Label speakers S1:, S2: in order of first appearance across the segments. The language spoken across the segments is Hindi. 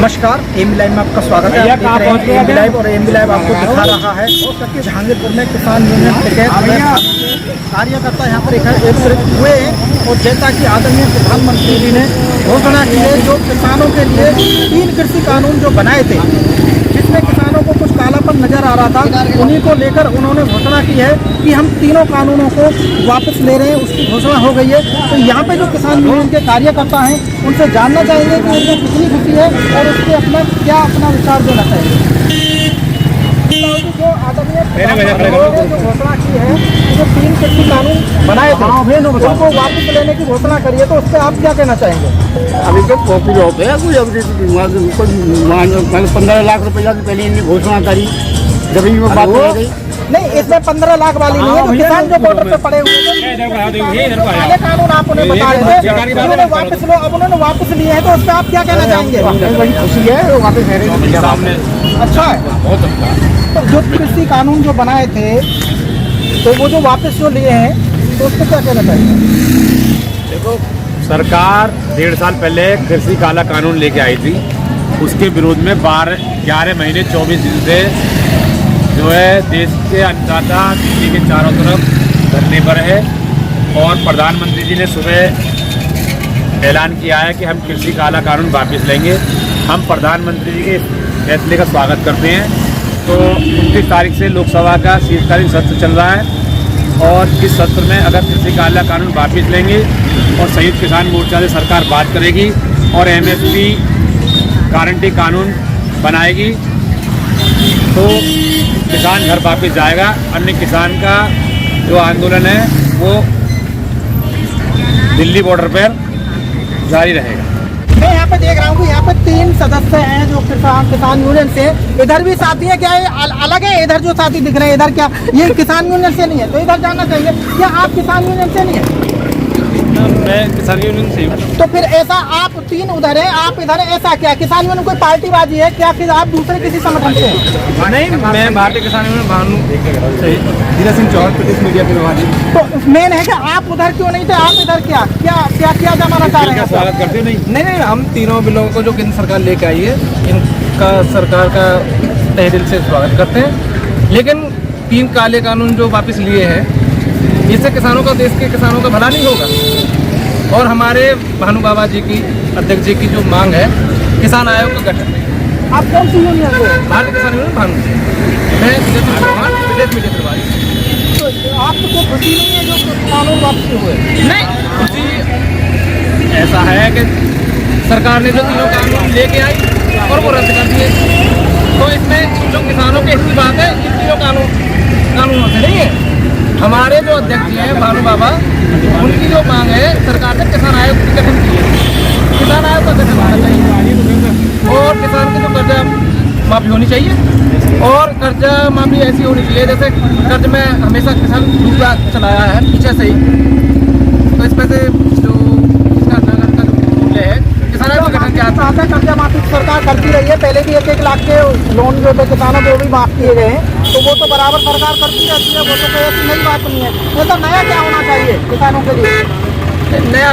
S1: नमस्कार, एमबी लाइव में आपका स्वागत है। आप देख रहे हैं एमबी लाइव और एमबी लाइव आपको दिखा रहा है जहांगीरपुर में किसान यूनियन के कार्यकर्ता यहाँ पर एकत्रित हुए हैं। और जैसा कि आदरणीय प्रधानमंत्री जी ने घोषणा की है, जो किसानों के लिए 3 कृषि कानून जो बनाए थे, जिसमें किसानों को कुछ कालापन नजर आ रहा था, उन्हीं को लेकर उन्होंने घोषणा की है कि हम तीनों कानूनों को वापस ले रहे हैं। उसकी घोषणा हो गई है। तो यहाँ पे जो किसान यूनियन के कार्यकर्ता हैं, उनसे जानना चाहेंगे कि उनको कितनी खुशी है और उसके अपना विचार देना चाहिए। जो आदरणीय जो घोषणा की है, जो 3 कृषि कानून बनाए थे उनको वापस लेने की घोषणा करी है, तो उस पर आप क्या कहना चाहेंगे?
S2: अभी तो कॉपी होते हैं कोई 15 लाख रुपया की पहले इन्हें घोषणा करी, जमीन में बात हो गई।
S1: नहीं, इसमें 15 लाख वाली नहीं है। तो किसान जो बॉर्डर पे पड़े हुए हैं, कानून आप उन्हें बता रहे थे, उन्होंने वापस लो, अब उन्होंने वापस लिए हैं, तो उस पर आप क्या कहना चाहेंगे?
S2: वही खुशी है, वापस
S1: अच्छा है। तो जो कृषि कानून जो बनाए थे, तो वो जो वापस जो लिए हैं, तो उस पर क्या कहना चाहिए?
S3: देखो, सरकार 1.5 साल पहले कृषि काला कानून लेके आई थी। उसके विरोध में 11 महीने 24 दिन से जो है देश के अन्नदाता दिल्ली के चारों तरफ धरने पर है। और प्रधानमंत्री जी ने सुबह ऐलान किया है कि हम कृषि काला कानून वापस लेंगे। हम प्रधानमंत्री जी के फैसले का स्वागत करते हैं। तो 29 तारीख से लोकसभा का शीतकालीन सत्र चल रहा है और इस सत्र में अगर कृषि काला कानून वापस लेंगे और संयुक्त किसान मोर्चा से सरकार बात करेगी और MSP गारंटी कानून बनाएगी, तो किसान घर वापस जाएगा। अन्य किसान का जो आंदोलन है वो दिल्ली बॉर्डर पर जारी रहेगा।
S1: मैं यहाँ पे देख रहा हूँ कि यहाँ पे 3 सदस्य हैं जो किसान यूनियन से। इधर भी साथी है क्या? ये अलग है? इधर जो साथी दिख रहे हैं, इधर क्या ये किसान यूनियन से नहीं है? तो इधर जाना चाहिए। क्या आप किसान यूनियन से नहीं है?
S3: मैं किसान यूनियन से हूँ।
S1: तो फिर ऐसा आप 3 उधर है, आप इधर है, ऐसा क्या? किसान यूनियन कोई पार्टीबाजी है क्या? फिर आप दूसरे किसी संगठन से हैं?
S3: नहीं, मैं भारतीय किसान यूनियन भानु धीरज सिंह चौहान, प्रदेश मीडिया प्रभारी।
S1: तो मेन है कि आप उधर क्यों नहीं थे? आप इधर क्या जमाना चाह रहे हैं?
S3: स्वागत करते
S4: नहीं, हम तीनों बिलों को जो केंद्र सरकार लेके आई है, इनका सरकार का तहे दिल से स्वागत करते हैं। लेकिन 3 काले कानून जो वापस लिए हैं, इससे किसानों का, देश के किसानों का भला नहीं होगा। और हमारे भानु बाबा जी की, अध्यक्ष जी की जो मांग है किसान आयोग का गठन।
S1: आप कौन सी यूनियन से?
S4: भारतीय किसान यूनियन भानु। मैं प्रदेश मीडिया प्रभारी।
S1: तो आपको कोई खुशी नहीं है जो कानून वापसी हुए?
S4: नहीं, खुशी ऐसा है कि सरकार ने जो 3 कानून लेके आई और वो रद्द कर दिए। तो इसमें जो किसानों के हित की बात है, इन 3 कानूनों से नहीं है। हमारे जो अध्यक्ष हैं भानु बाबा, उनकी जो मांग है, सरकार ने किसान आयोग की गठन की है। किसान आयोग का गठन होना चाहिए और किसान की जो कर्जा माफी होनी चाहिए। और कर्जा माफी ऐसी होनी चाहिए जैसे कर्ज में हमेशा किसान डूबा चलाया है पीछे से ही। तो इस पर से जो इसका नगद का जो मूल्य है, किसान आयोग का गठन क्या
S1: आता है? कर्जा माफी सरकार करती रही है। पहले भी 1-1 लाख के लोन जो थे किसानों को भी माफ किए गए हैं। तो वो तो बराबर सरकार करती रहती है, वो तो कोई ऐसी नई बात नहीं है। ऐसा नया क्या होना चाहिए किसानों के लिए?
S4: नया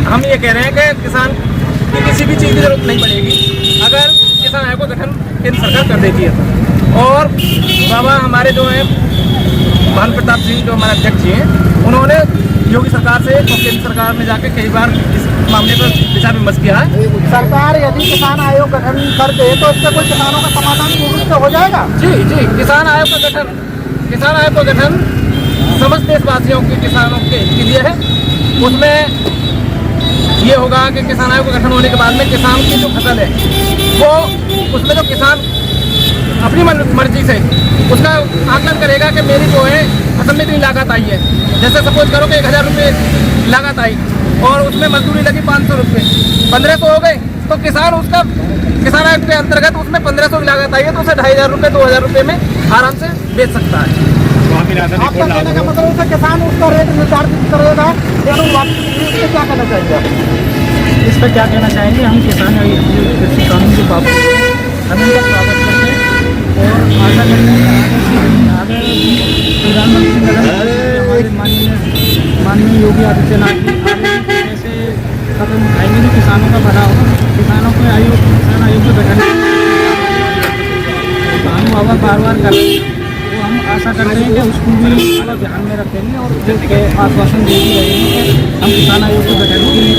S4: हम ये कह रहे हैं कि किसान की किसी भी चीज़ की जरूरत नहीं पड़ेगी अगर किसान आयोग का गठन केंद्र सरकार कर देती है तो। और बाबा हमारे जो हैं भानु प्रताप सिंह, जो हमारे अध्यक्ष जी हैं, उन्होंने योगी सरकार से और केंद्र सरकार में जाके कई बार इस मामले पर विचार विमर्श किया है।
S1: सरकार यदि किसान आयोग गठन कर दे तो इससे कोई किसानों का समाधान पूर्ण से हो जाएगा?
S4: जी, किसान आयोग का गठन समस्त देशवासियों के किसानों के लिए है। उसमें ये होगा कि किसान आयोग का गठन होने के बाद में किसान की जो फसल है, वो उसमें जो किसान अपनी मर्जी से उसका आकलन करेगा कि मेरी जो है फसल में इतनी लागत आई है। जैसे सपोज करो कि 1000 रुपये लागत आई और उसमें मजदूरी लगी 500 रुपये, 1500 हो गए, तो किसान उसका किसान आयोग के अंतर्गत उसमें 1500 की लागत आई है, तो उसे 2500 रुपये 2000 रुपये में आराम से बेच सकता है।
S1: आपका कहने का मतलब है किसान उसका रेट निर्धारित करेगा। इस पर क्या कहना चाहिए आप?
S5: इस पर क्या कहना चाहेंगे? हम किसान कृषि कानून के वापस हम इनका स्वागत करते हैं और आशा करते हैं आगे प्रधानमंत्री हमारे माननीय योगी आदित्यनाथ जी आगे ऐसे कदम उठाएंगे जो किसानों का भला होगा। किसानों के किसान आयोग के गठन हम अगर बार कर रहे हैं, तो हम आशा करते हैं कि उसको भी थोड़ा ध्यान में रखेंगे और जो आश्वासन दे भी रहे हैं कि हम किसान आयोग के गठन के लिए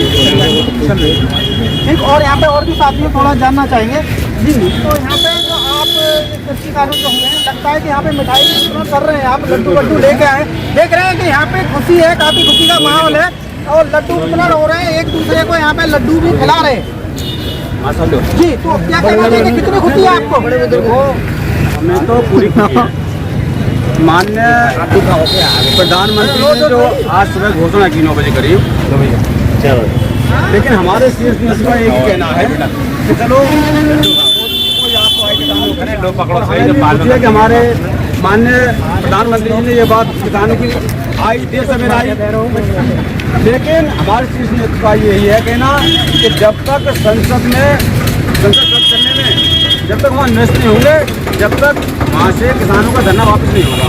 S5: चल रहे हैं।
S1: और यहाँ पे और भी साथियों थोड़ा जानना चाहेंगे जी। तो यहाँ पे जो आप कृषि कानून जो हुए हैं, लगता है कि यहाँ पे मिठाई की वितरण कर रहे हैं, आप लड्डू लेके आए, देख रहे हैं कि यहाँ पे खुशी है, काफी खुशी का माहौल है और लड्डू वितरण हो रहे हैं, एक दूसरे को यहाँ पे लड्डू भी खिला रहे हैं जी। तो क्या कहना चाहिए, कितनी खुशी है आपको?
S2: हमें तो पूरी माननीय प्रधानमंत्री ने जो आज सुबह घोषणा की 9 बजे करीब, लेकिन हमारे शीर्ष नेतृत्व का एक ही कहना है कि चलो पूछिए कि हमारे माननीय प्रधानमंत्री जी ने ये बात किसानों की आई देर सवेर आई, लेकिन हमारे शीर्ष नेतृत्व का यही है कहना कि जब तक संसद चलने में जब तक वहाँ नष्ट नहीं होंगे, जब तक वहाँ से किसानों का धरना वापस नहीं होगा।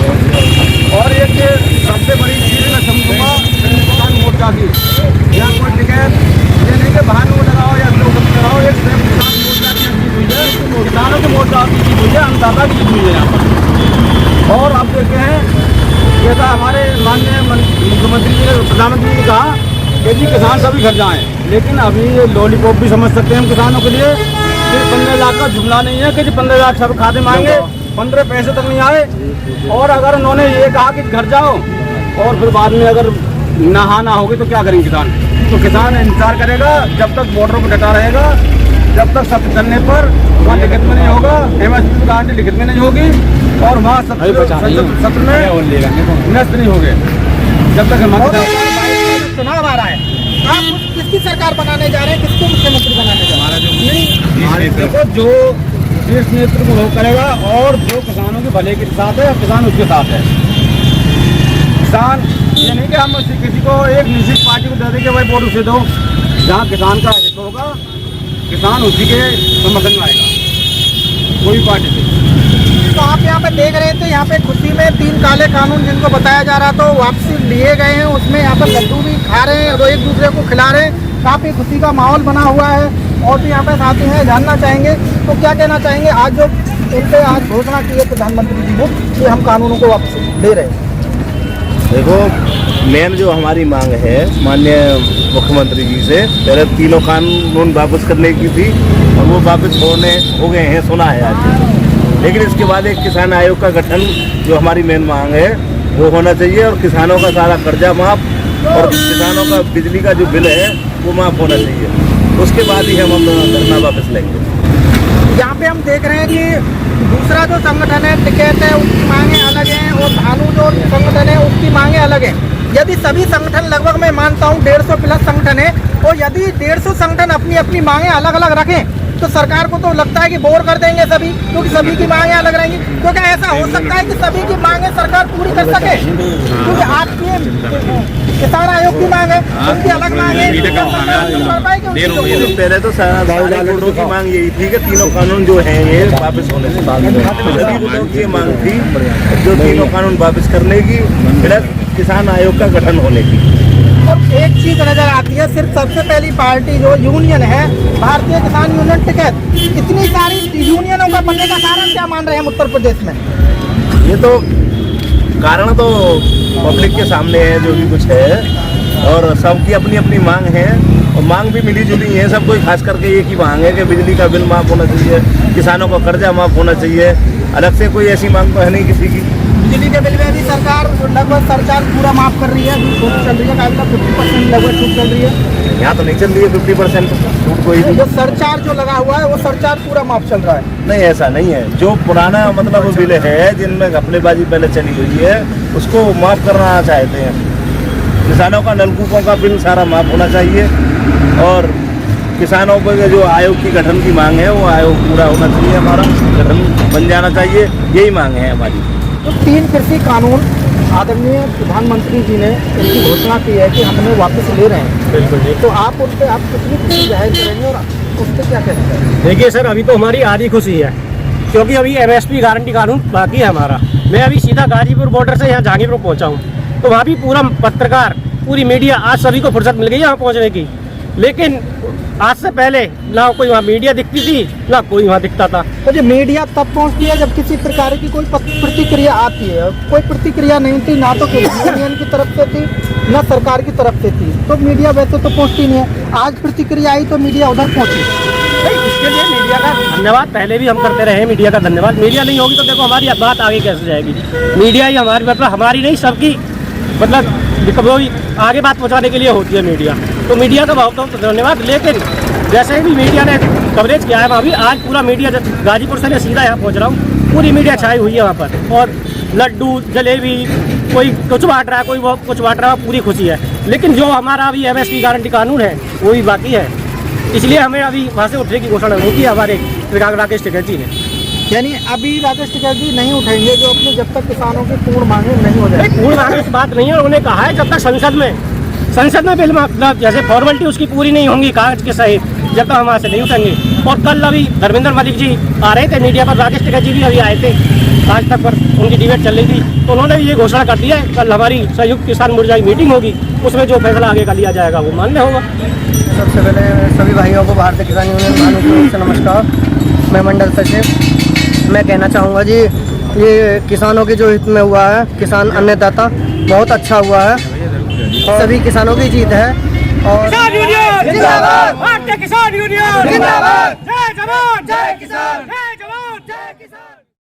S2: और एक सबसे बड़ी चीज़ मैं समझूंगा किसान मोर्चा की, यहाँ कोई टिकट ये नहीं कि बाहर में लगाओ या लोग लगाओ, एक सिर्फ किसान मोर्चा की जीत हुई है, किसानों की मोर्चा की जीत हुई है, अन्नदाता की जीत हुई है यहाँ पर। और आप देखते हैं जैसा हमारे माननीय मुख्यमंत्री जी ने प्रधानमंत्री ने कहा कि जी किसान सभी घर जाएँ, लेकिन अभी ये लॉलीपॉप भी समझ सकते हैं हम किसानों के लिए, फिर 15 लाख का जुमला नहीं है कि जी 15 लाख सब खाते मांगे, 15 पैसे तक नहीं आए। और अगर उन्होंने ये कहा कि घर जाओ और फिर बाद में अगर नहाना होगी तो क्या करेंगे किसान? तो किसान इंतजार करेगा जब तक बॉर्डर पर डटा रहेगा, जब तक सत्य चलने पर वहाँ लिखित में नहीं होगा, MSP की गारंटी लिखित में नहीं होगी और वहाँ सत्र में नष्ट नहीं होंगे जब तक हमारे
S1: चुनाव आ रहा है। आप किसकी सरकार बनाने जा रहे हैं, किसको मुख्यमंत्री बनाने जा रहे हैं?
S2: देखो जो शीर्ष नेतृत्व वो करेगा और जो किसानों के भले के साथ है किसान उसके साथ है। किसान ये नहीं कि हम किसी को एक निश्चित पार्टी को दे दें कि भाई वोट उसे दो, जहाँ किसान का हित होगा किसान उसी के समर्थन में आएगा, कोई पार्टी से।
S1: तो आप यहाँ पे देख रहे थे, यहाँ पे खुशी में 3 काले कानून जिनको बताया जा रहा था वापसी लिए गए हैं, उसमें यहाँ पर लड्डू भी खा रहे हैं और एक दूसरे को खिला रहे हैं, काफ़ी खुशी का माहौल बना हुआ है। और भी यहाँ पे साथी हैं, जानना चाहेंगे तो क्या कहना चाहेंगे, आज जो इन पे आज घोषणा की है प्रधानमंत्री जी ने कि हम कानूनों को वापस ले रहे हैं?
S6: देखो मेन जो हमारी मांग है माननीय मुख्यमंत्री जी से, पहले 3 कानून वापस करने की थी और वो वापस हो गए हैं, सुना है आज। लेकिन इसके बाद एक किसान आयोग का गठन जो हमारी मेन मांग है वो होना चाहिए और किसानों का सारा कर्जा माफ और किसानों का बिजली का जो बिल है वो माफ होना चाहिए, उसके बाद ही हम अपना धरना वापस लेंगे।
S1: यहाँ पे हम देख रहे हैं कि दूसरा जो संगठन है टिकैत है उसकी मांगे अलग हैं और भानु जो संगठन है उसकी मांगे अलग हैं। यदि सभी संगठन लगभग मैं मानता हूँ 150 प्लस संगठन है और यदि 150 संगठन अपनी अपनी मांगे अलग अलग रखें तो सरकार को तो लगता है कि बोर कर देंगे सभी, क्योंकि सभी की मांगे अलग रहेंगी। तो क्या ऐसा हो सकता है कि सभी की मांगे सरकार पूरी कर सके? क्योंकि आपकी किसान आयोग की मांग है, उनकी अलग मांग है,
S6: पहले तो सारा की मांग यही थी कि 3 कानून जो हैं ये वापस होने से ये मांग थी जो 3 कानून वापस करने की प्लस किसान आयोग का गठन होने की।
S1: और एक चीज नजर आती है, सिर्फ सबसे पहली पार्टी जो यूनियन है भारतीय किसान यूनियन टिकैत, इतनी सारी यूनियनों का बनने का कारण क्या मान रहे हैं उत्तर प्रदेश में?
S6: ये तो कारण तो पब्लिक के सामने है जो भी कुछ है और सबकी अपनी अपनी मांग है और मांग भी मिली जुली है। सब कोई खास करके एक ही मांग है कि बिजली का बिल माफ होना चाहिए, किसानों का कर्जा माफ होना चाहिए, अलग से कोई ऐसी मांग तो है नहीं किसी की।
S1: बिजली के बिल में भी सरकार लगभग सरकार पूरा माफ कर रही है, छूट चल रही है, 50% लगभग छूट चल रही है।
S6: यहाँ तो नहीं चल रही है 50% छूट कोई भी।
S1: जो सरचार्ज जो लगा हुआ है वो सरचार्ज पूरा माफ चल रहा है?
S6: नहीं ऐसा नहीं है, जो पुराना मतलब बिल है जिनमें घपलेबाजी पहले चली हुई है उसको माफ करना चाहते हैं। किसानों का नलकूपों का बिल सारा माफ होना चाहिए और किसानों पर जो आयोग की गठन की मांग है वो आयोग पूरा होना चाहिए, हमारा गठन बन जाना चाहिए, यही मांग है हमारी।
S1: तो 3 कृषि कानून आदरणीय प्रधानमंत्री जी ने इनकी घोषणा की है कि हमने वापस ले रहे हैं। बिल्कुल। तो आप उन पर आप कितनी खुशी जाहिर करेंगे और उस पर क्या कहना है?
S5: देखिए सर, अभी तो हमारी आधी खुशी है क्योंकि अभी MSP गारंटी कानून बाकी है हमारा। मैं अभी सीधा गाजीपुर बॉर्डर से यहाँ जहांगीरपुर पहुँचा हूँ, तो वहाँ भी पूरा पत्रकार पूरी मीडिया आज सभी को फुर्सत मिल गई यहाँ पहुँचने की। लेकिन आज से पहले ना कोई वहाँ मीडिया दिखती थी, ना कोई वहाँ दिखता था।
S1: तो जो मीडिया तब पहुंचती है जब किसी प्रकार की कोई प्रतिक्रिया आती है। कोई प्रतिक्रिया नहीं थी, ना तो यूनियन की तरफ से थी, ना सरकार की तरफ से थी, तो मीडिया वैसे तो पहुंचती नहीं है। आज प्रतिक्रिया आई तो मीडिया उधर पहुंची।
S5: इसके लिए मीडिया का धन्यवाद पहले भी हम करते रहे हैं। मीडिया का धन्यवाद। मीडिया नहीं होगी तो देखो हमारी बात आगे कैसे जाएगी। मीडिया ही हमारी, मतलब हमारी नहीं सबकी, मतलब वो आगे बात पहुंचाने के लिए होती है मीडिया। तो मीडिया का बहुत बहुत धन्यवाद। लेकिन जैसे ही मीडिया ने कवरेज किया है वहाँ भी, आज पूरा मीडिया गाजीपुर से मैं सीधा यहाँ पहुँच रहा हूँ, पूरी मीडिया छाई हुई है वहाँ पर। और लड्डू जलेबी, कोई कुछ बांट रहा है, कोई वो कुछ बांट रहा है, पूरी खुशी है। लेकिन जो हमारा अभी MSP गारंटी कानून है वो भी बाकी है, इसलिए हमें अभी वहाँ से उठने की घोषणा नहीं की हमारे राकेश टिकैत जी ने।
S1: यानी अभी राकेश टिकैत जी नहीं उठेंगे जो अपने, जब तक किसानों की पूर्ण मांगे नहीं हो जाए।
S5: पूर्ण मांगे की बात नहीं है। उन्होंने कहा है जब तक संसद में बिल मतलब जैसे फॉर्मेलिटी उसकी पूरी नहीं होंगी कागज के सहित, जब तक हम वहाँ से नहीं उठेंगे। और कल अभी धर्मेंद्र मलिक जी आ रहे थे मीडिया पर, राकेश टिकैत जी भी अभी आए थे, आज तक पर उनकी डिबेट चल रही थी, तो उन्होंने भी ये घोषणा कर दिया है कल हमारी संयुक्त किसान मोर्चा की मीटिंग होगी, उसमें जो फैसला आगे का लिया जाएगा वो मान्य होगा।
S1: सबसे पहले सभी भाइयों को भारतीय किसान यूनियन भानुपुर से नमस्कार। मैं मंडल सचिव। मैं कहना चाहूँगा जी, ये किसानों के जो हित में हुआ है, किसान अन्नदाता, बहुत अच्छा हुआ है। सभी किसानों की जीत है। और
S5: किसान यूनियन जिंदाबाद, भारतीय किसान यूनियन जिंदाबाद, जय जवान जय किसान।